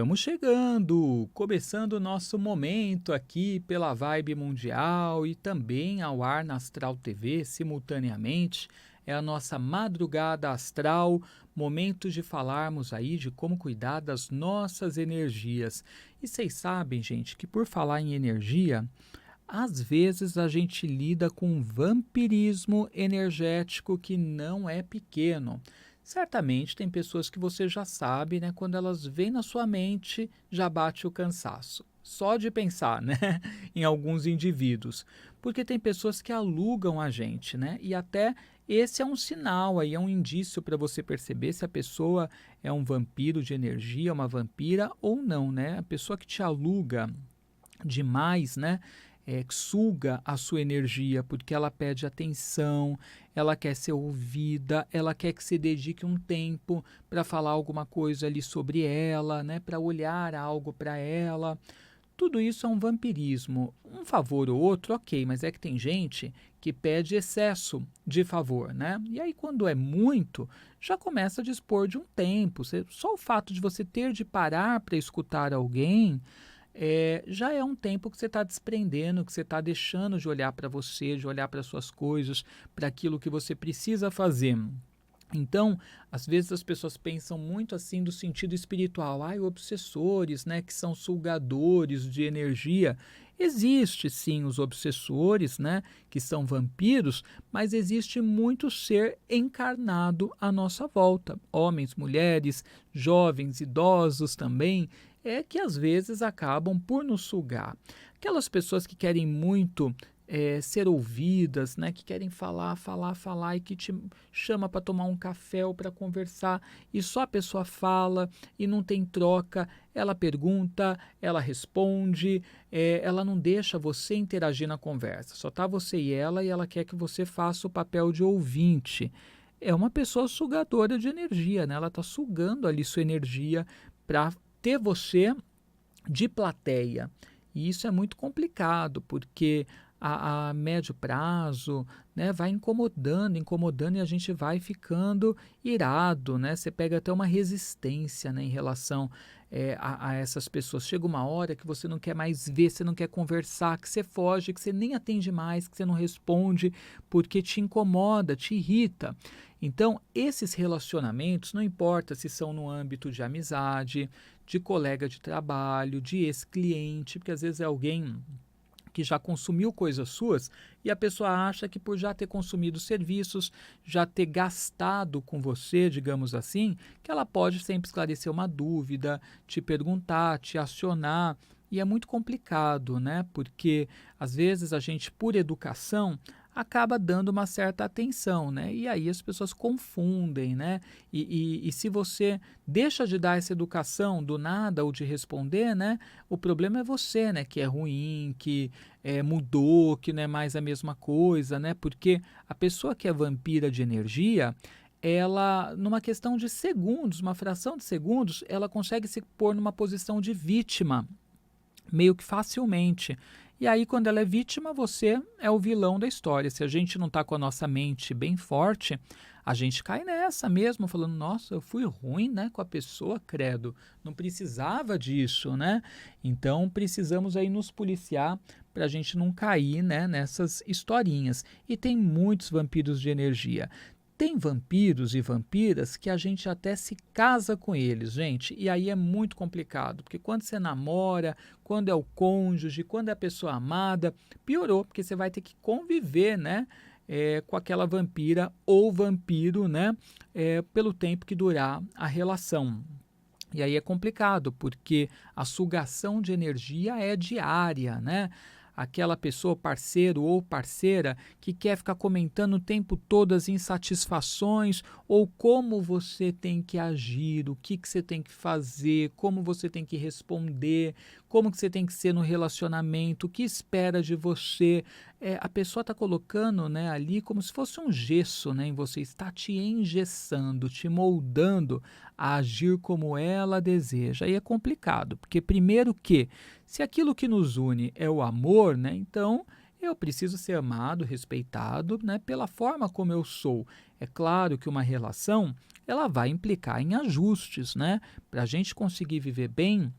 Estamos chegando, começando o nosso momento aqui pela Vibe Mundial e também ao ar na Astral TV simultaneamente. É a nossa madrugada astral, momento de falarmos aí de como cuidar das nossas energias. E vocês sabem, gente, que por falar em energia, às vezes a gente lida com um vampirismo energético que não é pequeno. Certamente tem pessoas que você já sabe, né? Quando elas vêm na sua mente, já bate o cansaço. Só de pensar, né? Em alguns indivíduos. Porque tem pessoas que alugam a gente, né? E até esse é um sinal aí, é um indício para você perceber se a pessoa é um vampiro de energia, uma vampira ou não, né? A pessoa que te aluga demais, né? Suga a sua energia, porque ela pede atenção, ela quer ser ouvida, ela quer que você dedique um tempo para falar alguma coisa ali sobre ela, né? Para olhar algo para ela. Tudo isso é um vampirismo. Um favor ou outro, ok, mas é que tem gente que pede excesso de favor, né? E aí, quando é muito, já começa a dispor de um tempo. Só o fato de você ter de parar para escutar alguém já é um tempo que você está desprendendo, que você está deixando de olhar para você, de olhar para suas coisas, para aquilo que você precisa fazer. Então, às vezes as pessoas pensam muito assim do sentido espiritual, obsessores, né, que são sugadores de energia. Existe sim os obsessores, né, que são vampiros, mas existe muito ser encarnado à nossa volta. Homens, mulheres, jovens, idosos também, que às vezes acabam por nos sugar. Aquelas pessoas que querem muito ser ouvidas, né, que querem falar, falar, falar e que te chama para tomar um café ou para conversar e só a pessoa fala e não tem troca, ela pergunta, ela responde, ela não deixa você interagir na conversa, só tá você e ela quer que você faça o papel de ouvinte. É uma pessoa sugadora de energia, né? Ela está sugando ali sua energia para ter você de plateia. E isso é muito complicado, porque a médio prazo, né, vai incomodando, incomodando e a gente vai ficando irado, né? Você pega até uma resistência, né, em relação a essas pessoas. Chega uma hora que você não quer mais ver, você não quer conversar, que você foge, que você nem atende mais, que você não responde, porque te incomoda, te irrita. Então, esses relacionamentos, não importa se são no âmbito de amizade, de colega de trabalho, de ex-cliente, porque às vezes é alguém que já consumiu coisas suas e a pessoa acha que por já ter consumido serviços, já ter gastado com você, digamos assim, que ela pode sempre esclarecer uma dúvida, te perguntar, te acionar. E é muito complicado, né? Porque às vezes a gente, por educação, acaba dando uma certa atenção, né? E aí as pessoas confundem, né? E se você deixa de dar essa educação do nada ou de responder, né? O problema é você, né? Que é ruim, que mudou, que não é mais a mesma coisa, né? Porque a pessoa que é vampira de energia, ela, numa questão de segundos, uma fração de segundos, ela consegue se pôr numa posição de vítima meio que facilmente. E aí, quando ela é vítima, você é o vilão da história. Se a gente não está com a nossa mente bem forte, a gente cai nessa mesmo, falando, nossa, eu fui ruim, né, com a pessoa, credo, não precisava disso, né? Então, precisamos aí nos policiar para a gente não cair, né, nessas historinhas. E tem muitos vampiros de energia. Tem vampiros e vampiras que a gente até se casa com eles, gente, e aí é muito complicado, porque quando você namora, quando é o cônjuge, quando é a pessoa amada, piorou, porque você vai ter que conviver, né, com aquela vampira ou vampiro, né, pelo tempo que durar a relação. E aí é complicado, porque a sugação de energia é diária, né? Aquela pessoa, parceiro ou parceira, que quer ficar comentando o tempo todo as insatisfações ou como você tem que agir, o que você tem que fazer, como você tem que responder, como que você tem que ser no relacionamento, o que espera de você. A pessoa está colocando, né, ali como se fosse um gesso, né, em você, está te engessando, te moldando a agir como ela deseja. Aí é complicado, porque primeiro que, se aquilo que nos une é o amor, né, então eu preciso ser amado, respeitado, né, pela forma como eu sou. É claro que uma relação, ela vai implicar em ajustes, né? Para a gente conseguir viver bem,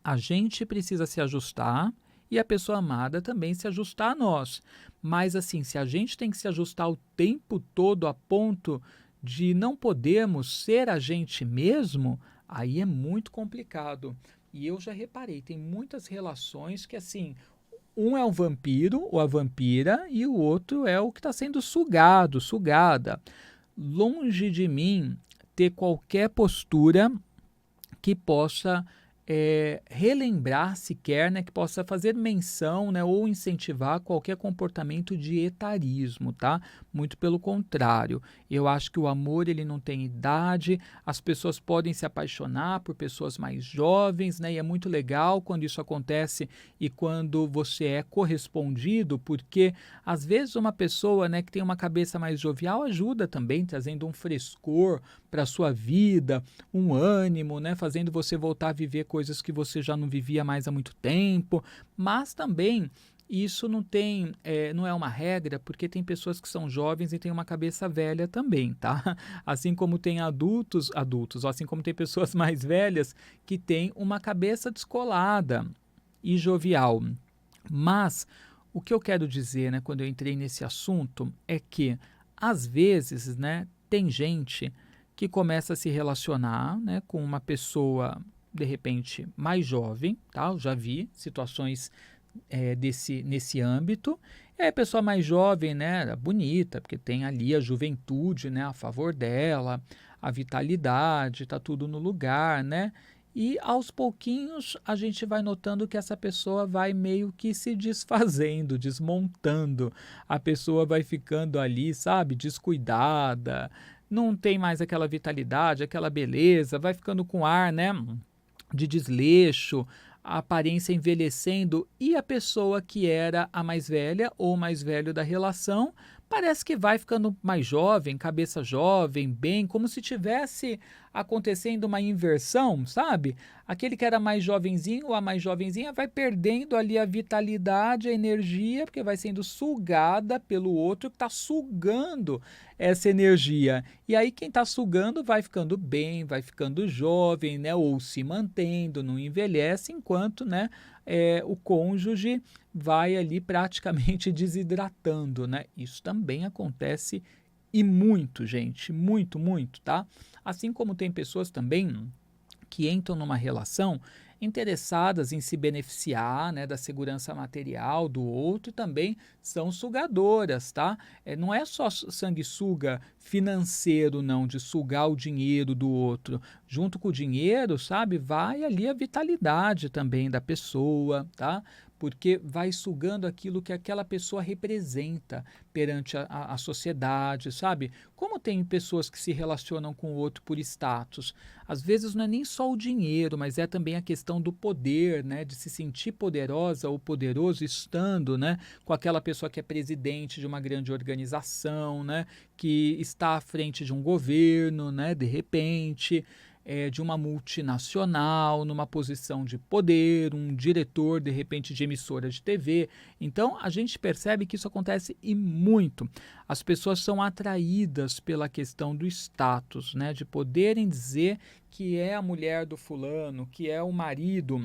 a gente precisa se ajustar e a pessoa amada também se ajustar a nós. Mas assim, se a gente tem que se ajustar o tempo todo a ponto de não podermos ser a gente mesmo, aí é muito complicado. E eu já reparei, tem muitas relações que assim, um é o vampiro ou a vampira e o outro é o que está sendo sugado, sugada. Longe de mim ter qualquer postura que possa relembrar sequer, né, que possa fazer menção, né, ou incentivar qualquer comportamento de etarismo, tá? Muito pelo contrário. Eu acho que o amor ele não tem idade, as pessoas podem se apaixonar por pessoas mais jovens, né? E é muito legal quando isso acontece e quando você é correspondido, porque às vezes uma pessoa, né, que tem uma cabeça mais jovial ajuda também, trazendo um frescor para a sua vida, um ânimo, né, fazendo você voltar a viver coisas que você já não vivia mais há muito tempo, mas também isso não é uma regra, porque tem pessoas que são jovens e têm uma cabeça velha também, tá? Assim como tem adultos, assim como tem pessoas mais velhas que têm uma cabeça descolada e jovial. Mas o que eu quero dizer, né, quando eu entrei nesse assunto, é que às vezes, né, tem gente que começa a se relacionar, né, com uma pessoa de repente mais jovem, tá? Eu já vi situações nesse âmbito. E aí a pessoa mais jovem, né, bonita, porque tem ali a juventude, né, a favor dela, a vitalidade, tá tudo no lugar, né? E aos pouquinhos a gente vai notando que essa pessoa vai meio que se desfazendo, desmontando. A pessoa vai ficando ali, sabe, descuidada, não tem mais aquela vitalidade, aquela beleza, vai ficando com ar, né, de desleixo, a aparência envelhecendo e a pessoa que era a mais velha ou mais velho da relação parece que vai ficando mais jovem, cabeça jovem, bem, como se tivesse acontecendo uma inversão, sabe? Aquele que era mais jovenzinho ou a mais jovenzinha vai perdendo ali a vitalidade, a energia, porque vai sendo sugada pelo outro que está sugando essa energia. E aí quem está sugando vai ficando bem, vai ficando jovem, né? Ou se mantendo, não envelhece, enquanto, né, o cônjuge vai ali praticamente desidratando, né? Isso também acontece e muito, gente, muito, muito, tá? Assim como tem pessoas também que entram numa relação interessadas em se beneficiar, né, da segurança material do outro e também são sugadoras, tá? Não é só sanguessuga financeiro, não, de sugar o dinheiro do outro. Junto com o dinheiro, sabe, vai ali a vitalidade também da pessoa, tá? Porque vai sugando aquilo que aquela pessoa representa perante a sociedade, sabe? Como tem pessoas que se relacionam com o outro por status, às vezes não é nem só o dinheiro, mas é também a questão do poder, né? De se sentir poderosa ou poderoso estando, né, com aquela pessoa que é presidente de uma grande organização, né? Que está à frente de um governo, né? De repente de uma multinacional, numa posição de poder, um diretor, de repente, de emissora de TV. Então, a gente percebe que isso acontece e muito. As pessoas são atraídas pela questão do status, né? De poderem dizer que é a mulher do fulano, que é o marido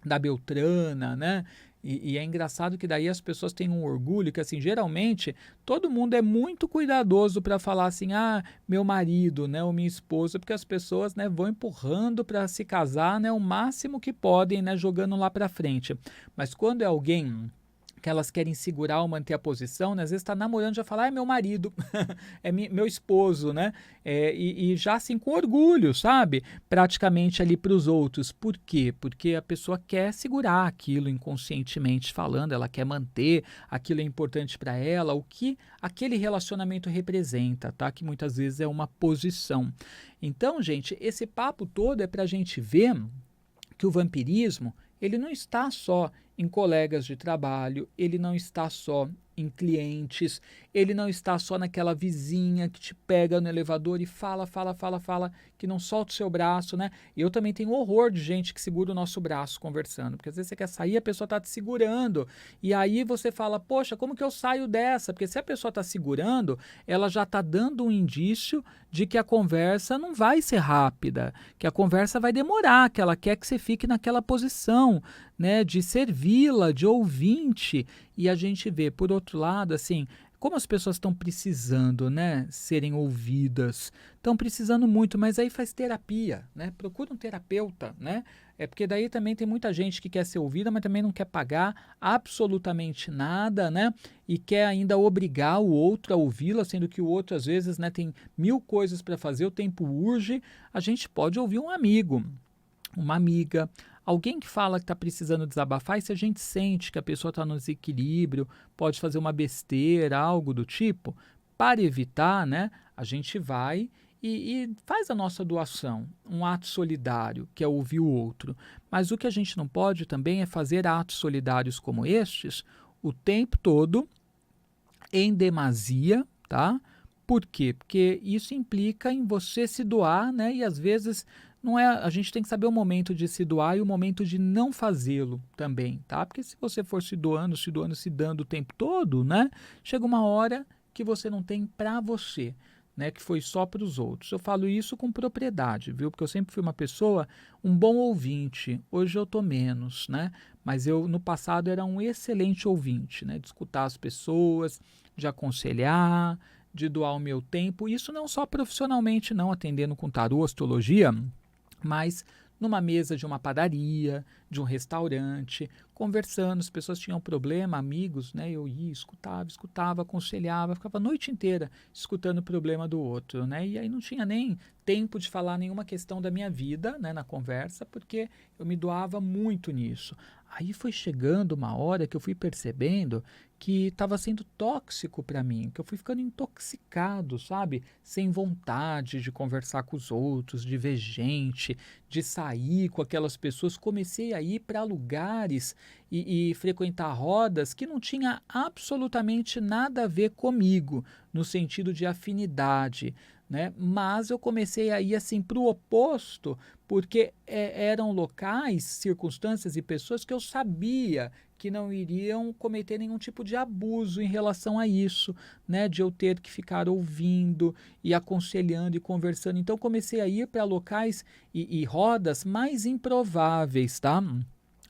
da Beltrana, né? E é engraçado que daí as pessoas têm um orgulho que, assim, geralmente todo mundo é muito cuidadoso para falar assim, ah, meu marido, né, ou minha esposa, porque as pessoas, né, vão empurrando para se casar, né, o máximo que podem, né, jogando lá para frente. Mas quando é alguém que elas querem segurar ou manter a posição, né? Às vezes está namorando, já fala, ah, é meu marido, é meu esposo, né? E já assim com orgulho, sabe? Praticamente ali para os outros. Por quê? Porque a pessoa quer segurar aquilo inconscientemente falando, ela quer manter, aquilo é importante para ela, o que aquele relacionamento representa, tá? Que muitas vezes é uma posição. Então, gente, esse papo todo é para a gente ver que o vampirismo, ele não está só em colegas de trabalho, ele não está só em clientes, ele não está só naquela vizinha que te pega no elevador e fala, fala, fala, fala, que não solta o seu braço, né? E eu também tenho horror de gente que segura o nosso braço conversando, porque às vezes você quer sair, a pessoa está te segurando, e aí você fala, poxa, como que eu saio dessa? Porque se a pessoa está segurando, ela já está dando um indício de que a conversa não vai ser rápida, que a conversa vai demorar, que ela quer que você fique naquela posição, né, de servi-la, de ouvinte. E a gente vê, por outro lado, assim, como as pessoas estão precisando, né, serem ouvidas, estão precisando muito, mas aí faz terapia, né? Procura um terapeuta, né? É porque daí também tem muita gente que quer ser ouvida, mas também não quer pagar absolutamente nada, né? E quer ainda obrigar o outro a ouvi-la, sendo que o outro às vezes, né, tem mil coisas para fazer, o tempo urge. A gente pode ouvir um amigo, uma amiga, alguém que fala que está precisando desabafar, e se a gente sente que a pessoa está no desequilíbrio, pode fazer uma besteira, algo do tipo, para evitar, né, a gente vai e faz a nossa doação, um ato solidário, que é ouvir o outro. Mas o que a gente não pode também é fazer atos solidários como estes o tempo todo, em demasia, tá? Por quê? Porque isso implica em você se doar, né? E às vezes não é, a gente tem que saber o momento de se doar e o momento de não fazê-lo também, tá? Porque se você for se doando, se doando, se dando o tempo todo, né? Chega uma hora que você não tem para você, né? Que foi só para os outros. Eu falo isso com propriedade, viu? Porque eu sempre fui uma pessoa, um bom ouvinte. Hoje eu tô menos, né? Mas eu no passado era um excelente ouvinte, né? De escutar as pessoas, de aconselhar, de doar o meu tempo. Isso não só profissionalmente, não, atendendo com tarô, astrologia, mas numa mesa de uma padaria, de um restaurante, conversando, as pessoas tinham problema, amigos, né? Eu ia, escutava, aconselhava, ficava a noite inteira escutando o problema do outro, né? E aí não tinha nem tempo de falar nenhuma questão da minha vida, né, na conversa, porque eu me doava muito nisso. Aí foi chegando uma hora que eu fui percebendo que estava sendo tóxico para mim, que eu fui ficando intoxicado, sabe? Sem vontade de conversar com os outros, de ver gente, de sair com aquelas pessoas. Comecei a ir para lugares e frequentar rodas que não tinha absolutamente nada a ver comigo, no sentido de afinidade, né? Mas eu comecei a ir assim para o oposto, porque eram locais, circunstâncias e pessoas que eu sabia que não iriam cometer nenhum tipo de abuso em relação a isso, né? De eu ter que ficar ouvindo e aconselhando e conversando. Então comecei a ir para locais e rodas mais improváveis, tá?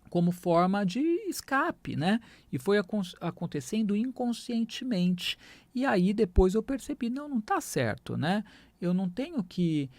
Como forma de escape, né? E foi acontecendo inconscientemente. E aí depois eu percebi, não, não está certo, né? Eu não tenho que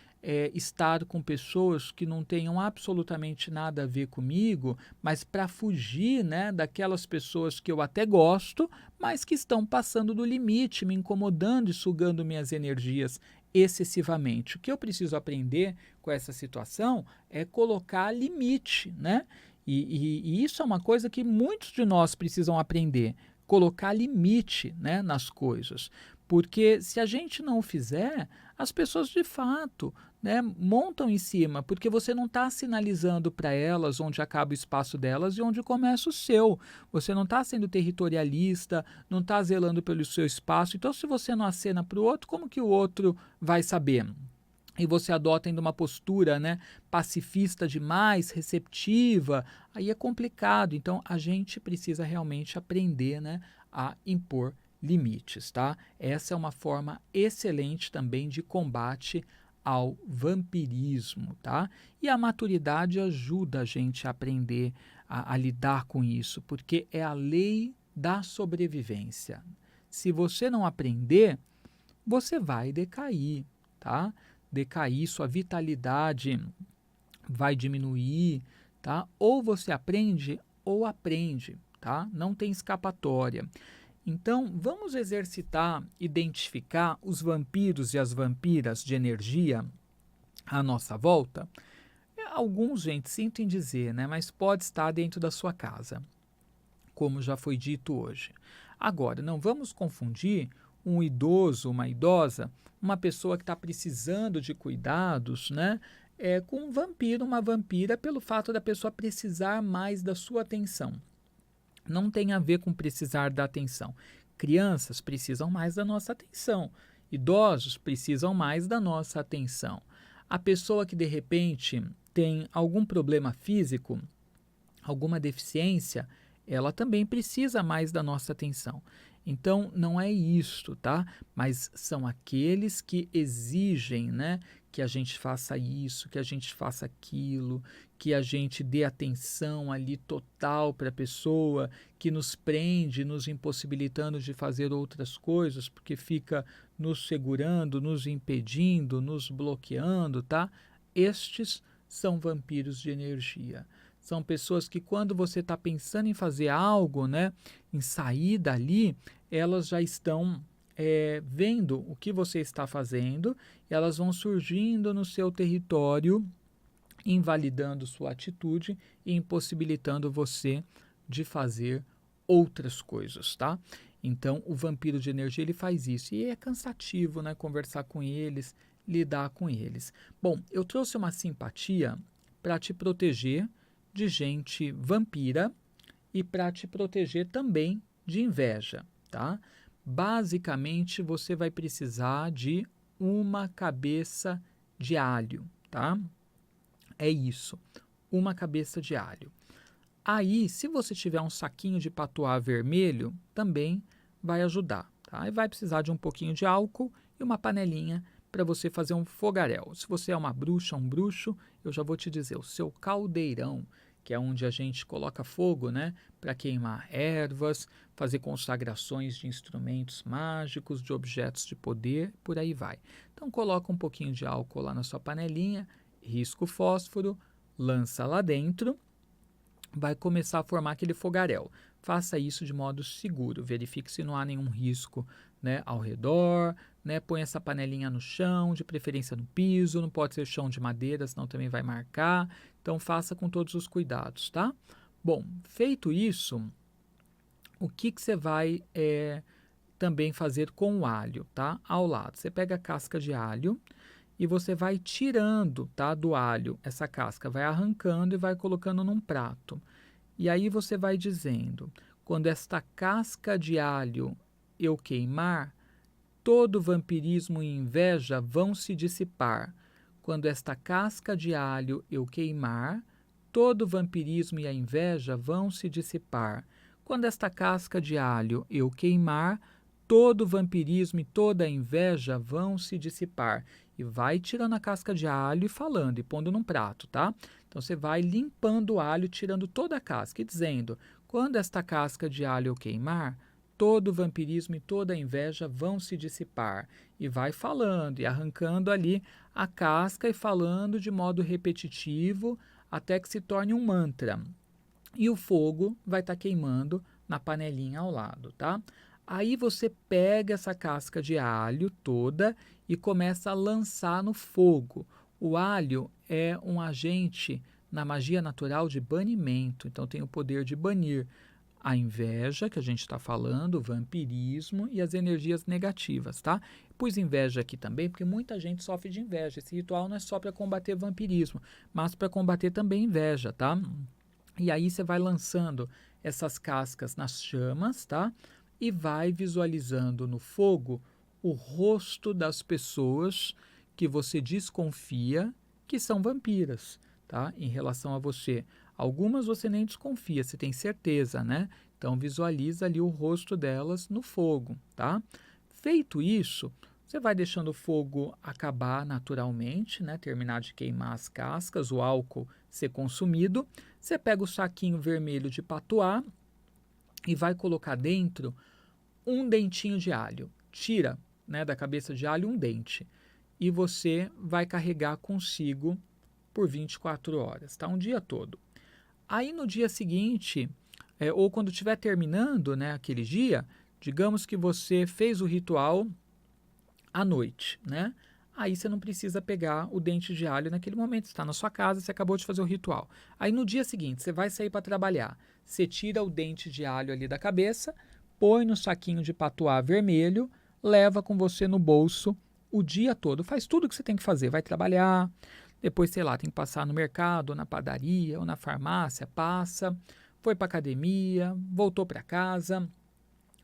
estar com pessoas que não tenham absolutamente nada a ver comigo, mas para fugir, né, daquelas pessoas que eu até gosto, mas que estão passando do limite, me incomodando e sugando minhas energias excessivamente. O que eu preciso aprender com essa situação é colocar limite, né? E isso é uma coisa que muitos de nós precisam aprender, colocar limite, né, nas coisas. Porque se a gente não o fizer, as pessoas de fato, né, montam em cima, porque você não está sinalizando para elas onde acaba o espaço delas e onde começa o seu. Você não está sendo territorialista, não está zelando pelo seu espaço. Então, se você não acena para o outro, como que o outro vai saber? E você adota ainda uma postura, né, pacifista demais, receptiva, aí é complicado. Então, a gente precisa realmente aprender, né, a impor limites, tá? Essa é uma forma excelente também de combate ao vampirismo, tá? E a maturidade ajuda a gente a aprender a lidar com isso, porque é a lei da sobrevivência. Se você não aprender, você vai decair, tá? Decair, sua vitalidade vai diminuir, tá? Ou você aprende, tá? Não tem escapatória. Então, vamos exercitar, identificar os vampiros e as vampiras de energia à nossa volta. Alguns, gente, sinto em dizer, né? Mas pode estar dentro da sua casa, como já foi dito hoje. Agora, não vamos confundir um idoso, uma idosa, uma pessoa que está precisando de cuidados, né? Com um vampiro, uma vampira, pelo fato da pessoa precisar mais da sua atenção. Não tem a ver com precisar da atenção. Crianças precisam mais da nossa atenção. Idosos precisam mais da nossa atenção. A pessoa que de repente tem algum problema físico, alguma deficiência, ela também precisa mais da nossa atenção. Então, não é isto, tá? Mas são aqueles que exigem, né, que a gente faça isso, que a gente faça aquilo, que a gente dê atenção ali total para a pessoa, que nos prende, nos impossibilitando de fazer outras coisas, porque fica nos segurando, nos impedindo, nos bloqueando, tá? Estes são vampiros de energia. São pessoas que quando você está pensando em fazer algo, né, em sair dali, elas já estão vendo o que você está fazendo, e elas vão surgindo no seu território, invalidando sua atitude e impossibilitando você de fazer outras coisas, tá? Então, o vampiro de energia, ele faz isso. E é cansativo, né, conversar com eles, lidar com eles. Bom, eu trouxe uma simpatia para te proteger de gente vampira e para te proteger também de inveja, tá? Basicamente, você vai precisar de uma cabeça de alho, tá? É isso, uma cabeça de alho. Aí, se você tiver um saquinho de patuá vermelho, também vai ajudar, tá? E vai precisar de um pouquinho de álcool e uma panelinha para você fazer um fogaréu. Se você é uma bruxa, um bruxo, eu já vou te dizer, o seu caldeirão, que é onde a gente coloca fogo, né, para queimar ervas, fazer consagrações de instrumentos mágicos, de objetos de poder, por aí vai. Então, coloca um pouquinho de álcool lá na sua panelinha, risca o fósforo, lança lá dentro, vai começar a formar aquele fogaréu. Faça isso de modo seguro, verifique se não há nenhum risco, né, ao redor, né, põe essa panelinha no chão, de preferência no piso, não pode ser chão de madeira, senão também vai marcar, então faça com todos os cuidados, tá? Bom, feito isso, o que você vai também fazer com o alho, tá? Ao lado, você pega a casca de alho e você vai tirando, tá, do alho essa casca, vai arrancando e vai colocando num prato. E aí você vai dizendo, quando esta casca de alho eu queimar, todo vampirismo e inveja vão se dissipar. Quando esta casca de alho eu queimar, todo vampirismo e a inveja vão se dissipar. Quando esta casca de alho eu queimar, todo vampirismo e toda a inveja vão se dissipar. E vai tirando a casca de alho e falando, e pondo num prato, tá? Então você vai limpando o alho, tirando toda a casca e dizendo, quando esta casca de alho eu queimar, todo vampirismo e toda a inveja vão se dissipar. E vai falando e arrancando ali a casca e falando de modo repetitivo até que se torne um mantra. E o fogo vai estar queimando na panelinha ao lado, tá? Aí você pega essa casca de alho toda e começa a lançar no fogo. O alho é um agente na magia natural de banimento, então tem o poder de banir a inveja, que a gente está falando, o vampirismo e as energias negativas, tá? Pus inveja aqui também, porque muita gente sofre de inveja. Esse ritual não é só para combater vampirismo, mas para combater também inveja, tá? E aí você vai lançando essas cascas nas chamas, tá? E vai visualizando no fogo o rosto das pessoas que você desconfia que são vampiras, tá? Em relação a você. Algumas você nem desconfia, você tem certeza, né? Então visualiza ali o rosto delas no fogo, tá? Feito isso, você vai deixando o fogo acabar naturalmente, né? Terminar de queimar as cascas, o álcool ser consumido. Você pega o saquinho vermelho de patuá e vai colocar dentro um dentinho de alho. Tira, né, da cabeça de alho um dente. E você vai carregar consigo por 24 horas, tá? Um dia todo. Aí no dia seguinte, ou quando estiver terminando, né, aquele dia, digamos que você fez o ritual à noite, né? Aí você não precisa pegar o dente de alho naquele momento, está na sua casa, você acabou de fazer o ritual. Aí no dia seguinte, você vai sair para trabalhar, você tira o dente de alho ali da cabeça, põe no saquinho de patuá vermelho, leva com você no bolso o dia todo, faz tudo o que você tem que fazer, vai trabalhar, depois, sei lá, tem que passar no mercado, ou na padaria, ou na farmácia, passa, foi para academia, voltou para casa,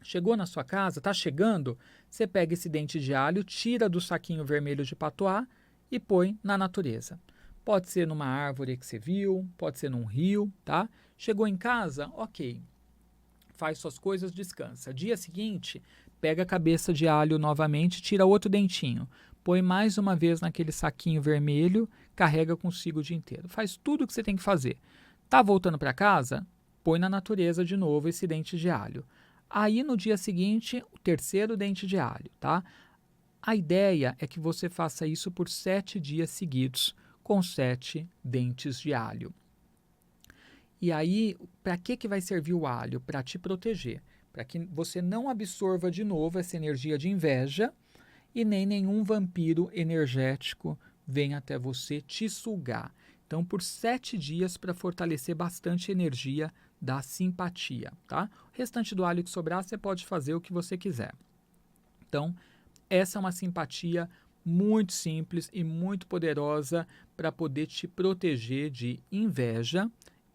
Chegou na sua casa, está chegando, você pega esse dente de alho, tira do saquinho vermelho de patois e põe na natureza. Pode ser numa árvore que você viu, pode ser num rio, tá? Chegou em casa, ok. Faz suas coisas, descansa. Dia seguinte, pega a cabeça de alho novamente, tira outro dentinho. Põe mais uma vez naquele saquinho vermelho, carrega consigo o dia inteiro. Faz tudo o que você tem que fazer. Tá voltando para casa? Põe na natureza de novo esse dente de alho. Aí no dia seguinte, o terceiro dente de alho, tá? A ideia é que você faça isso por 7 dias seguidos, com 7 dentes de alho. E aí, para que vai servir o alho? Para te proteger, para que você não absorva de novo essa energia de inveja e nem nenhum vampiro energético venha até você te sugar. Então, por 7 dias para fortalecer bastante a energia da simpatia, tá? O restante do alho que sobrar, você pode fazer o que você quiser. Então, essa é uma simpatia muito simples e muito poderosa para poder te proteger de inveja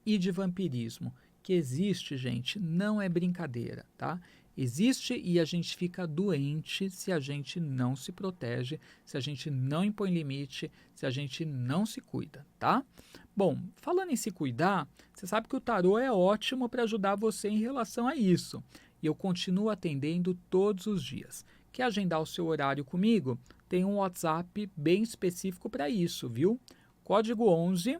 e de vampirismo. Que existe, gente, não é brincadeira, tá? Existe e a gente fica doente se a gente não se protege, se a gente não impõe limite, se a gente não se cuida, tá? Bom, falando em se cuidar, você sabe que o tarô é ótimo para ajudar você em relação a isso. E eu continuo atendendo todos os dias. Quer agendar o seu horário comigo? Tem um WhatsApp bem específico para isso, viu? Código 11,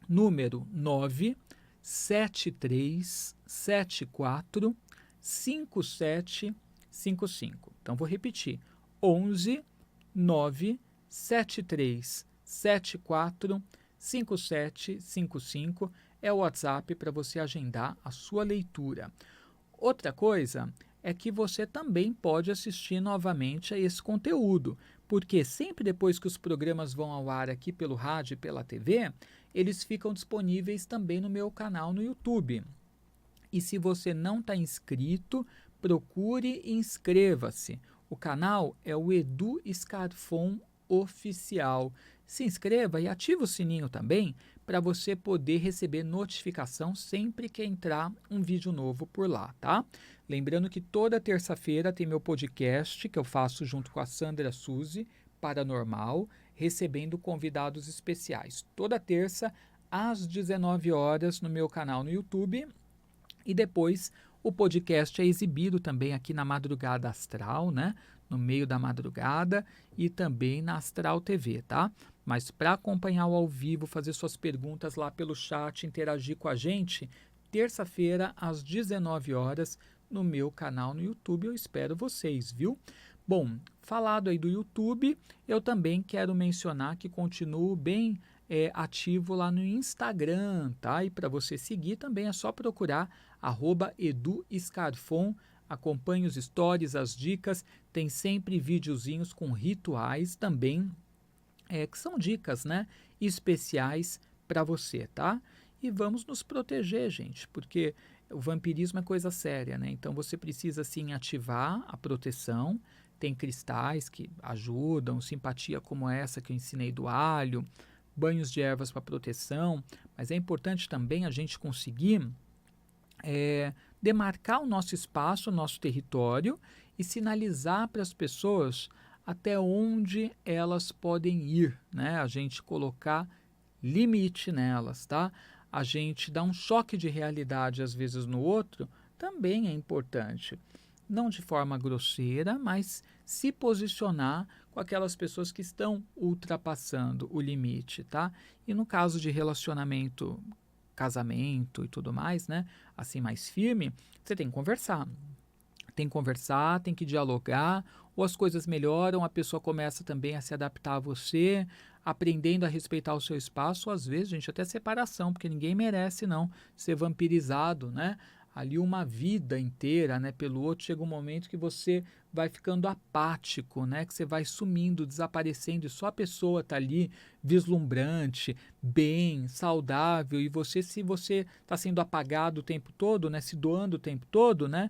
número 97374 5755. Então, vou repetir. 11 97374 5755 é o WhatsApp para você agendar a sua leitura. Outra coisa é que você também pode assistir novamente a esse conteúdo, porque sempre depois que os programas vão ao ar aqui pelo rádio e pela TV, eles ficam disponíveis também no meu canal no YouTube. E se você não está inscrito, procure e inscreva-se. O canal é o Edu Scarfon Oficial. Se inscreva e ative o sininho também para você poder receber notificação sempre que entrar um vídeo novo por lá, tá? Lembrando que toda terça-feira tem meu podcast que eu faço junto com a Sandra Suzy, Paranormal, recebendo convidados especiais. Toda terça, às 19 horas, no meu canal no YouTube. E depois o podcast é exibido também aqui na Madrugada Astral, né? No meio da madrugada e também na Astral TV, tá? Mas para acompanhar o ao vivo, fazer suas perguntas lá pelo chat, interagir com a gente, terça-feira às 19 horas no meu canal no YouTube. Eu espero vocês, viu? Bom, falado aí do YouTube, eu também quero mencionar que continuo bem ativo lá no Instagram, tá? E para você seguir também é só procurar @EduScarfon. Acompanhe os stories, as dicas, tem sempre videozinhos com rituais também, que são dicas, né, especiais para você, tá? E vamos nos proteger, gente, porque o vampirismo é coisa séria, né? Então você precisa sim ativar a proteção. Tem cristais que ajudam, simpatia como essa que eu ensinei do alho, banhos de ervas para proteção, mas é importante também a gente conseguir demarcar o nosso espaço, o nosso território e sinalizar para as pessoas até onde elas podem ir, né? A gente colocar limite nelas, tá? A gente dar um choque de realidade às vezes no outro também é importante. Não de forma grosseira, mas se posicionar com aquelas pessoas que estão ultrapassando o limite, tá? E no caso de relacionamento, casamento e tudo mais, né? Assim, mais firme, você tem que conversar. Tem que conversar, tem que dialogar, ou as coisas melhoram, a pessoa começa também a se adaptar a você, aprendendo a respeitar o seu espaço, ou às vezes, gente, até separação, porque ninguém merece, não, ser vampirizado, né? Ali uma vida inteira, né, pelo outro, chega um momento que você vai ficando apático, né, que você vai sumindo, desaparecendo, e só a pessoa está ali vislumbrante, bem, saudável, e você, se você está sendo apagado o tempo todo, né, se doando o tempo todo, né,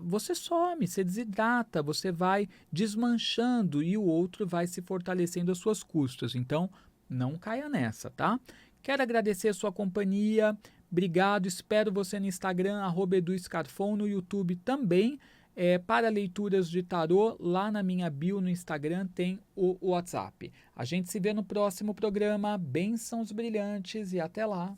você some, você desidrata, você vai desmanchando e o outro vai se fortalecendo às suas custas. Então, não caia nessa, tá? Quero agradecer a sua companhia. Obrigado, espero você no Instagram, @EduScarfon, no YouTube também. Para leituras de tarô, lá na minha bio no Instagram tem o WhatsApp. A gente se vê no próximo programa. Bênçãos brilhantes e até lá!